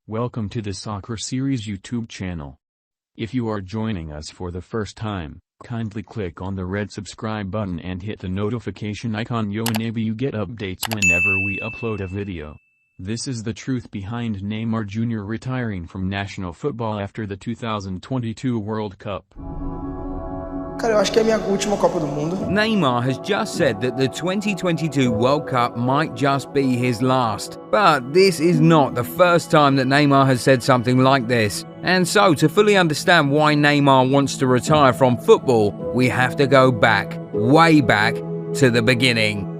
Welcome to the Soccer Series YouTube channel. If you are joining us for the first time, kindly click on the red subscribe button and hit the notification icon to enable you get updates whenever we upload a video. This is the truth behind Neymar Junior retiring from national football after the 2022 World Cup. Cara, eu acho que é a minha última Copa do Mundo. Neymar has just said that the 2022 World Cup might just be his last. But this is not the first time that Neymar has said something like this. And so, to fully understand why Neymar wants to retire from football, we have to go back, way back, to the beginning.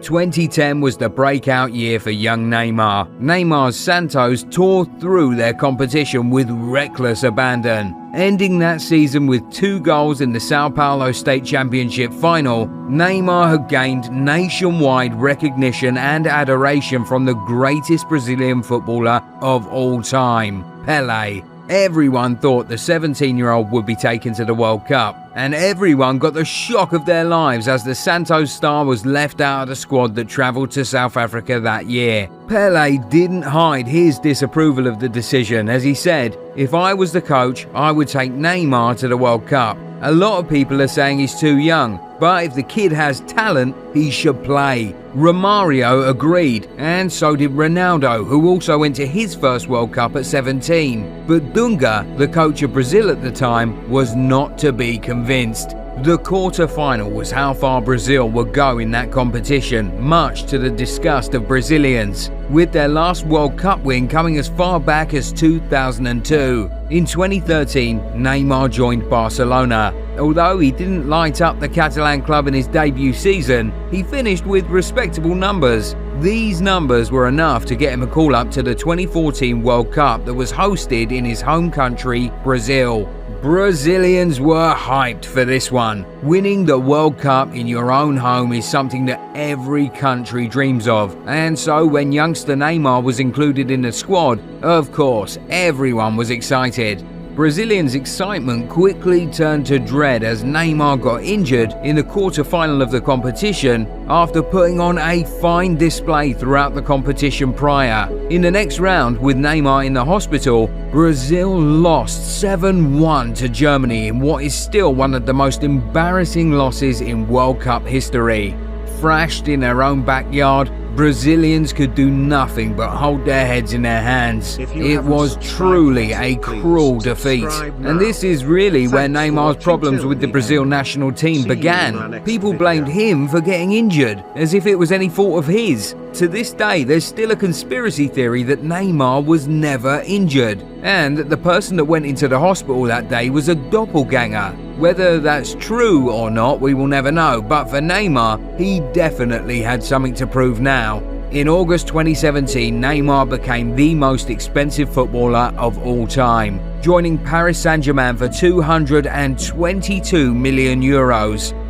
2010 was the breakout year for young Neymar. Neymar's Santos tore through their competition with reckless abandon. Ending that season with 2 goals in the Sao Paulo State Championship final, Neymar had gained nationwide recognition and adoration from the greatest Brazilian footballer of all time, Pelé. Everyone thought the 17-year-old would be taken to the World Cup, and everyone got the shock of their lives as the Santos star was left out of the squad that travelled to South Africa that year. Pelé didn't hide his disapproval of the decision, as he said, "If I was the coach, I would take Neymar to the World Cup. A lot of people are saying he's too young, but if the kid has talent, he should play." Romario agreed, and so did Ronaldo, who also went to his first World Cup at 17. But Dunga, the coach of Brazil at the time, was not to be convinced. The quarter-final was how far Brazil would go in that competition, much to the disgust of Brazilians, with their last World Cup win coming as far back as 2002. In 2013, Neymar joined Barcelona. Although he didn't light up the Catalan club in his debut season, he finished with respectable numbers. These numbers were enough to get him a call-up to the 2014 World Cup that was hosted in his home country, Brazil. Brazilians were hyped for this one. Winning the World Cup in your own home is something that every country dreams of. And so when youngster Neymar was included in the squad, of course, everyone was excited. Brazilians' excitement quickly turned to dread as Neymar got injured in the quarter-final of the competition after putting on a fine display throughout the competition prior. In the next round, with Neymar in the hospital, Brazil lost 7-1 to Germany in what is still one of the most embarrassing losses in World Cup history. Thrashed in their own backyard, Brazilians could do nothing but hold their heads in their hands. It was truly a cruel defeat. And this is really where Neymar's problems with the Brazil national team began. People blamed him for getting injured, as if it was any fault of his. To this day, there's still a conspiracy theory that Neymar was never injured, and that the person that went into the hospital that day was a doppelganger. Whether that's true or not, we will never know, but for Neymar, he definitely had something to prove now. In August 2017, Neymar became the most expensive footballer of all time, joining Paris Saint-Germain for €222 million.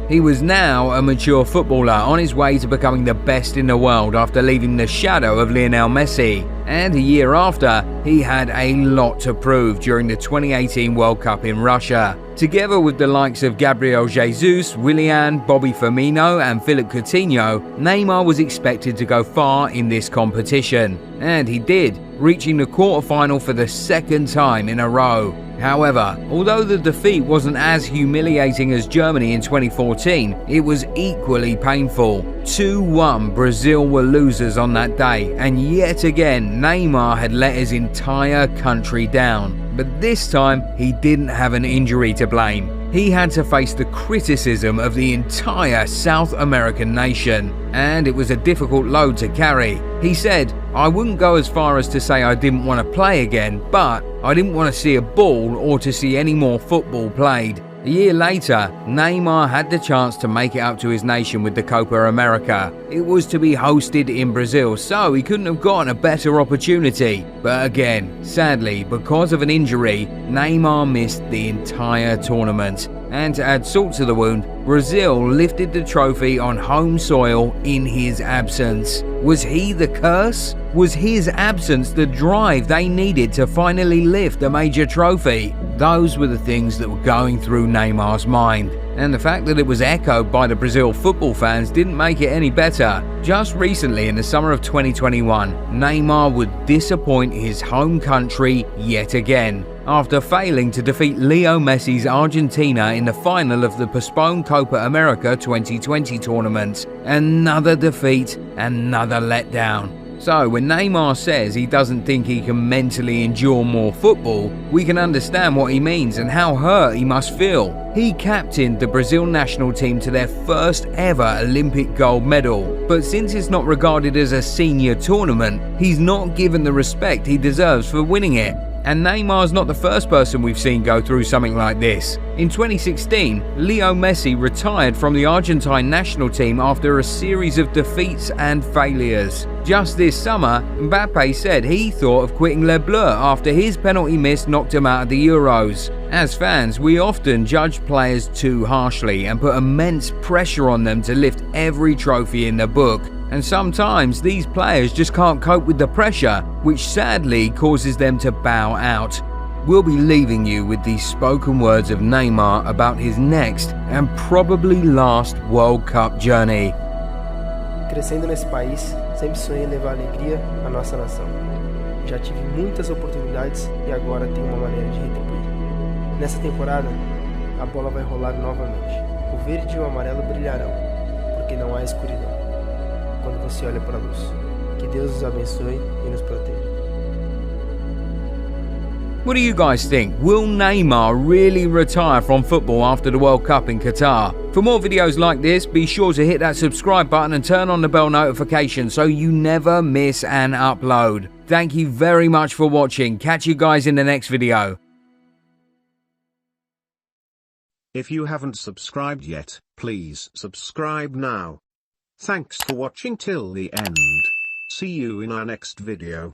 He was now a mature footballer on his way to becoming the best in the world after leaving the shadow of Lionel Messi. And a year after, he had a lot to prove during the 2018 World Cup in Russia. Together with the likes of Gabriel Jesus, Willian, Bobby Firmino and Philippe Coutinho, Neymar was expected to go far in this competition. And he did, reaching the quarter-final for the second time in a row. However, although the defeat wasn't as humiliating as Germany in 2014, it was equally painful. 2-1 Brazil were losers on that day, and yet again Neymar had let his entire country down. But this time, he didn't have an injury to blame. He had to face the criticism of the entire South American nation, and it was a difficult load to carry. He said, "I wouldn't go as far as to say I didn't want to play again, but I didn't want to see a ball or to see any more football played." A year later, Neymar had the chance to make it up to his nation with the Copa America. It was to be hosted in Brazil, so he couldn't have gotten a better opportunity. But again, sadly, because of an injury, Neymar missed the entire tournament. And to add salt to the wound, Brazil lifted the trophy on home soil in his absence. Was he the curse? Was his absence the drive they needed to finally lift a major trophy? Those were the things that were going through Neymar's mind. And the fact that it was echoed by the Brazil football fans didn't make it any better. Just recently, in the summer of 2021, Neymar would disappoint his home country yet again, after failing to defeat Leo Messi's Argentina in the final of the postponed Copa America 2020 tournament. Another defeat, another letdown. So when Neymar says he doesn't think he can mentally endure more football, we can understand what he means and how hurt he must feel. He captained the Brazil national team to their first ever Olympic gold medal, but since it's not regarded as a senior tournament, he's not given the respect he deserves for winning it. And Neymar's not the first person we've seen go through something like this. In 2016, Leo Messi retired from the Argentine national team after a series of defeats and failures. Just this summer, Mbappe said he thought of quitting Les Bleus after his penalty miss knocked him out of the Euros. As fans, we often judge players too harshly and put immense pressure on them to lift every trophy in the book. And sometimes these players just can't cope with the pressure, which sadly causes them to bow out. We'll be leaving you with these spoken words of Neymar about his next and probably last World Cup journey. Crescendo nesse país, sempre sonhei levar alegria à nossa nação. Já tive muitas oportunidades e agora tenho uma maneira de retribuir. Nessa temporada, a bola vai rolar novamente. O verde e o amarelo brilharão, porque não há escuridão quando você olha para a luz. Que Deus os abençoe e nos proteja. What do you guys think? Will Neymar really retire from football after the World Cup in Qatar? For more videos like this, be sure to hit that subscribe button and turn on the bell notification so you never miss an upload. Thank you very much for watching. Catch you guys in the next video. If you haven't subscribed yet, please subscribe now. Thanks for watching till the end. See you in our next video.